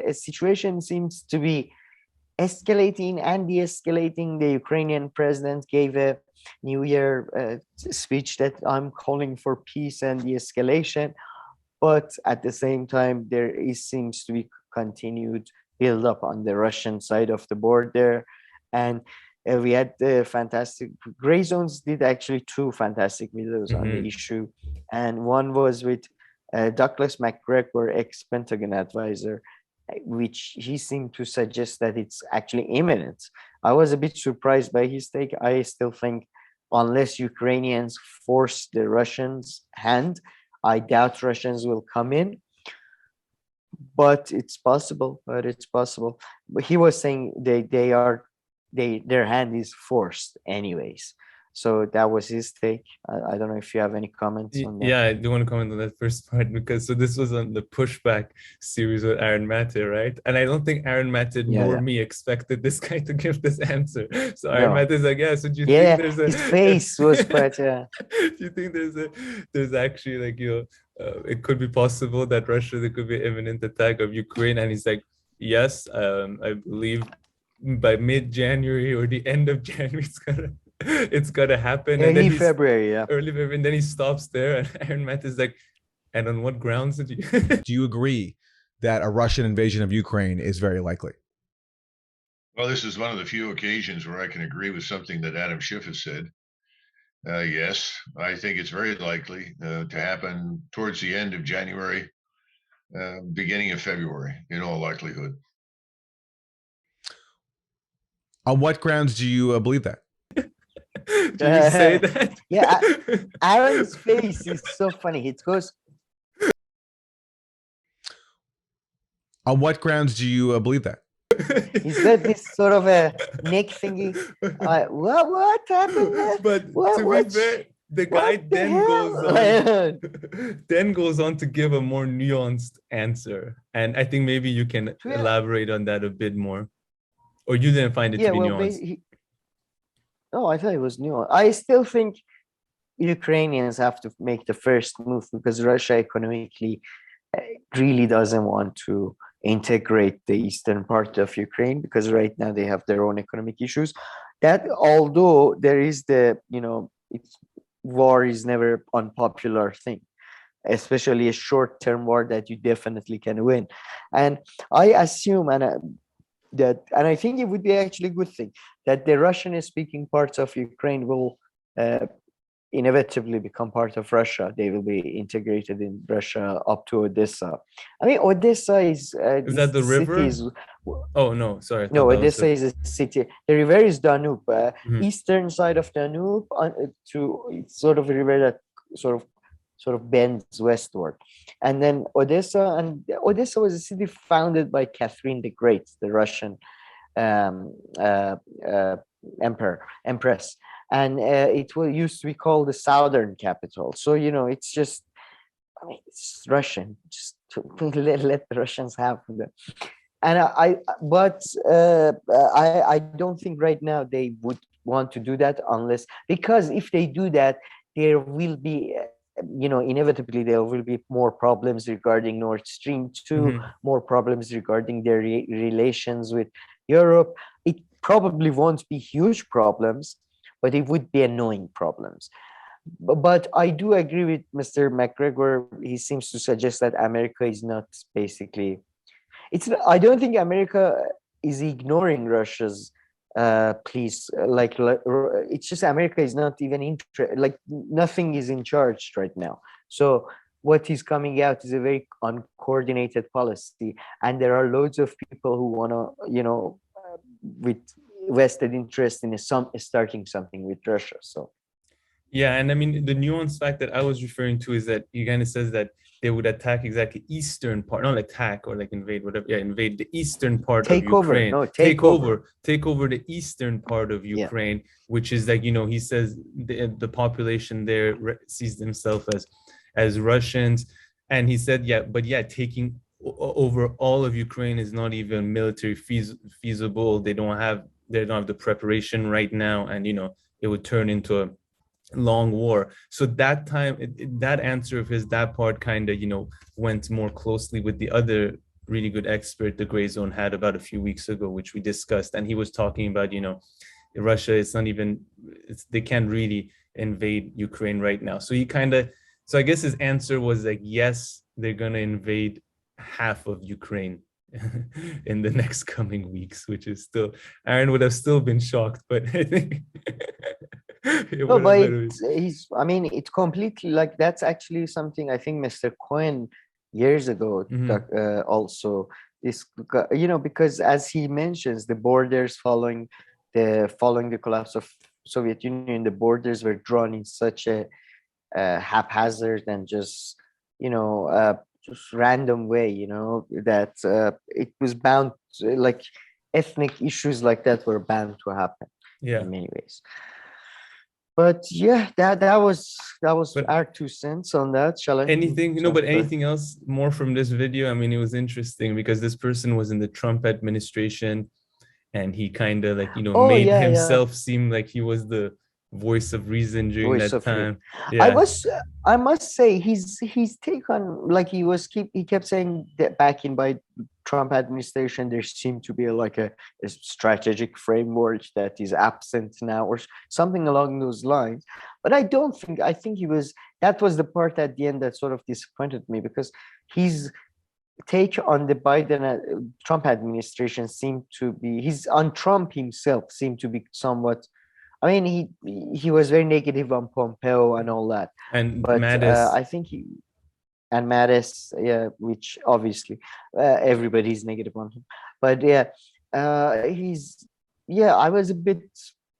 a situation seems to be escalating and de-escalating. The Ukrainian president gave a New Year speech that I'm calling for peace and de-escalation, but at the same time, seems to be continued build up on the Russian side of the border, and we had the fantastic Gray Zones did actually two fantastic videos on the issue, and one was with Douglas McGregor, ex-Pentagon advisor, which he seemed to suggest that it's actually imminent. I was a bit surprised by his take. I still think unless Ukrainians force the Russians' hand, I doubt Russians will come in. But it's possible. But he was saying their hand is forced anyways. So that was his take. I don't know if you have any comments on that. Yeah, I do want to comment on that first part, because this was on the pushback series with Aaron Maté, right? And I don't think Aaron Maté nor me expected this guy to give this answer. So Aaron Maté's like, yeah, so do you think there's his face was quite do you think there's actually like, it could be possible that there could be imminent attack of Ukraine? And he's like, yes, I believe by mid-January or the end of January it's gonna happen. Early February. And then he stops there, and Aaron Maté is like, and on what grounds did you do you agree that a Russian invasion of Ukraine is very likely? Well, this is one of the few occasions where I can agree with something that Adam Schiff has said. Yes, I think it's very likely to happen towards the end of January, beginning of February, in all likelihood. On what grounds do you believe that? Do you say that? Yeah, Aaron's face is so funny. It goes. On what grounds do you believe that? He's got this sort of a neck thingy. What happened? But what, to be fair, the guy then goes on to give a more nuanced answer, and I think maybe you can elaborate on that a bit more, or you didn't find it to be nuanced. No, I thought it was nuanced. I still think Ukrainians have to make the first move because Russia economically really doesn't want to integrate the eastern part of Ukraine, because right now they have their own economic issues. That although there is war is never an unpopular thing, especially a short-term war that you definitely can win. And I assume and I think it would be actually a good thing that the Russian-speaking parts of Ukraine will inevitably become part of Russia. They will be integrated in Russia up to Odessa. I mean, Odessa is that the river? Oh no, sorry. No, Odessa is a city. The river is Danube, eastern side of Danube, it's sort of a river that sort of bends westward, and then Odessa was a city founded by Catherine the Great, the Russian empress. And it used to be called the southern capital. So, it's just, it's Russian. Just let the Russians have them. And I don't think right now they would want to do that because if they do that, there will be, inevitably there will be more problems regarding Nord Stream 2, more problems regarding their relations with Europe. It probably won't be huge problems, but it would be annoying problems. But I do agree with Mr. McGregor. He seems to suggest that America is not basically... I don't think America is ignoring Russia's pleas. It's just America is not even nothing is in charge right now. So what is coming out is a very uncoordinated policy. And there are loads of people who want to, with vested interest in starting something with Russia. So yeah, and I mean the nuanced fact that I was referring to is that he kind of says that they would attack exactly eastern part, not attack or like invade, whatever. Yeah, invade the eastern part of Ukraine. Take over the eastern part of Ukraine, which is like, he says the population there sees themselves as Russians, and he said taking over all of Ukraine is not even military feasible. They don't have the preparation right now, and it would turn into a long war. So that answer of his, that part kind of went more closely with the other really good expert, the Gray Zone, had about a few weeks ago, which we discussed. And he was talking about, Russia, they can't really invade Ukraine right now. So so I guess his answer was like, yes, they're going to invade half of Ukraine in the next coming weeks, which is still, Aaron would have still been shocked, but I think no, but it's completely like, that's actually something I think Mr. Cohen years ago also this, because as he mentions, the borders following the collapse of Soviet Union, the borders were drawn in such a haphazard and just random way, that it was bound like ethnic issues like that were bound to happen in many ways. But yeah, that was our 2 cents on that. Shall I? Anything else more from this video? I mean, it was interesting because this person was in the Trump administration, and he kind of made himself seem like he was the voice of reason during that time. I must say his take on, like, he kept saying that back in by Trump administration there seemed to be like a strategic framework that is absent now, or something along those lines. But I think that was the part at the end that sort of disappointed me, because his take on the Biden Trump administration seemed to be, on Trump himself seemed to be somewhat, I mean, he was very negative on Pompeo and all that. But Mattis. I think and Mattis, which obviously everybody's negative on him. But I was a bit,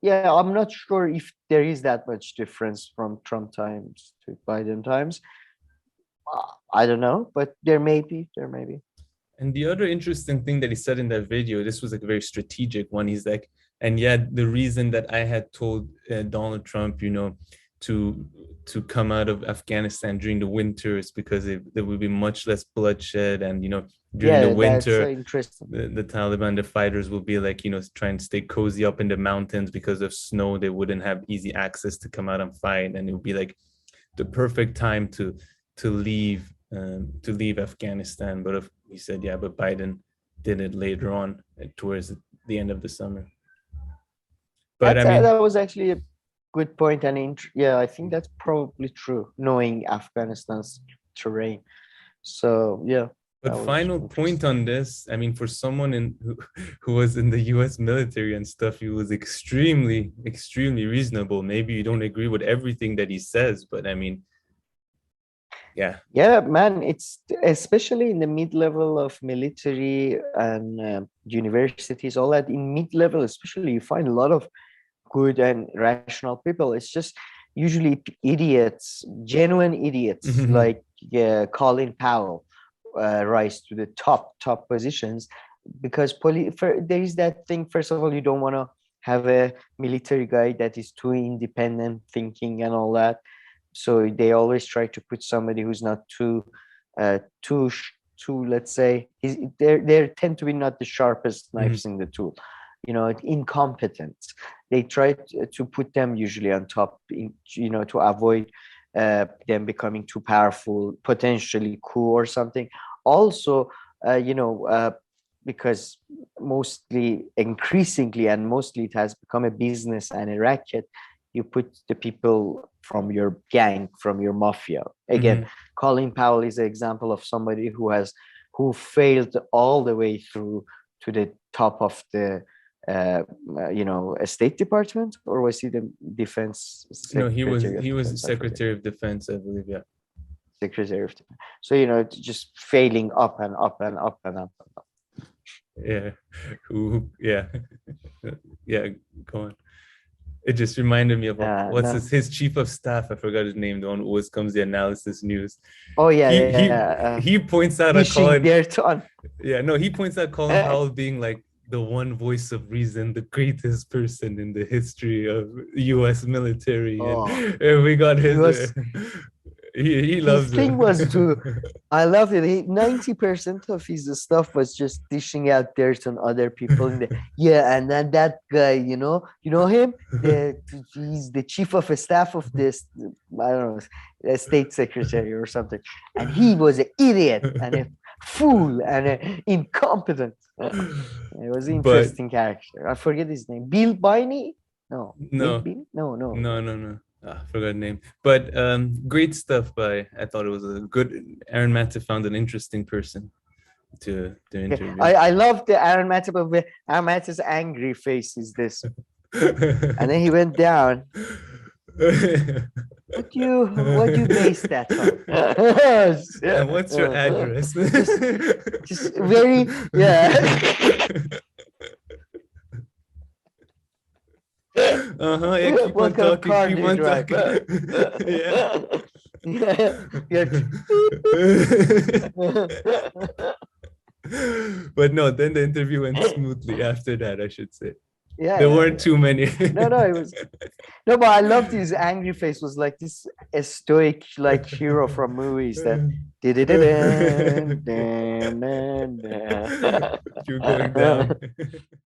I'm not sure if there is that much difference from Trump times to Biden times. I don't know, but there may be. And the other interesting thing that he said in that video, this was like a very strategic one. He's like, and yet the reason that I had told Donald Trump, to come out of Afghanistan during the winter is because there would be much less bloodshed, and during the winter, the Taliban, the fighters will be like, trying to stay cozy up in the mountains because of snow. They wouldn't have easy access to come out and fight, and it would be like the perfect time to leave Afghanistan. But he said, but Biden did it later on towards the end of the summer. But that was actually a good point, and I think that's probably true, knowing Afghanistan's terrain. So But final point on this, I mean, for someone who was in the U.S. military and stuff, he was extremely, extremely reasonable. Maybe you don't agree with everything that he says, but I mean, man, it's especially in the mid-level of military and universities, all that. In mid-level especially, you find a lot of good and rational people. It's just usually idiots, genuine idiots, like Colin Powell rise to the top positions, because there is that thing. First of all, you don't want to have a military guy that is too independent thinking and all that. So they always try to put somebody who's not too, let's say, they tend to be not the sharpest knives in the tool, incompetent. They try to put them usually on top, to avoid them becoming too powerful, potentially coup or something. Also, because increasingly and mostly it has become a business and a racket, you put the people from your gang, from your mafia. Again, Colin Powell is an example of somebody who failed all the way through to the top of the a State Department, or was he the Defense Secretary? No, he was Secretary of Defense, I believe. Secretary of Defense. So just failing up and up and up and up and up. Go on. It just reminded me of his chief of staff. I forgot his name. The one who always comes the analysis news. Oh he points out Colin. He points out Colin Powell being like the one voice of reason, the greatest person in the history of U.S. military. And we got his. He loves it. Thing was to, I love it. 90% of his stuff was just dishing out dirt on other people. And then that guy, you know him. He's the chief of a staff of this, I don't know, a state secretary or something, and he was an idiot. And fool and incompetent. It was an But interesting character. I forget his name. Bill Biney? No. no, Bill? No. no. Ah, forgot the name. But great stuff. I thought it was a good. Aaron Maté found an interesting person to interview. I love the Aaron Maté, but Aaron Maté's angry face is this. And then he went down. What do you base that on? And what's your address? just very, yeah. Yeah, keep on talking. Yeah. But no, then the interview went smoothly after that, I should say. Yeah, there weren't too many. It was but I loved his angry face. Was like this a stoic like hero from movies that You're going down.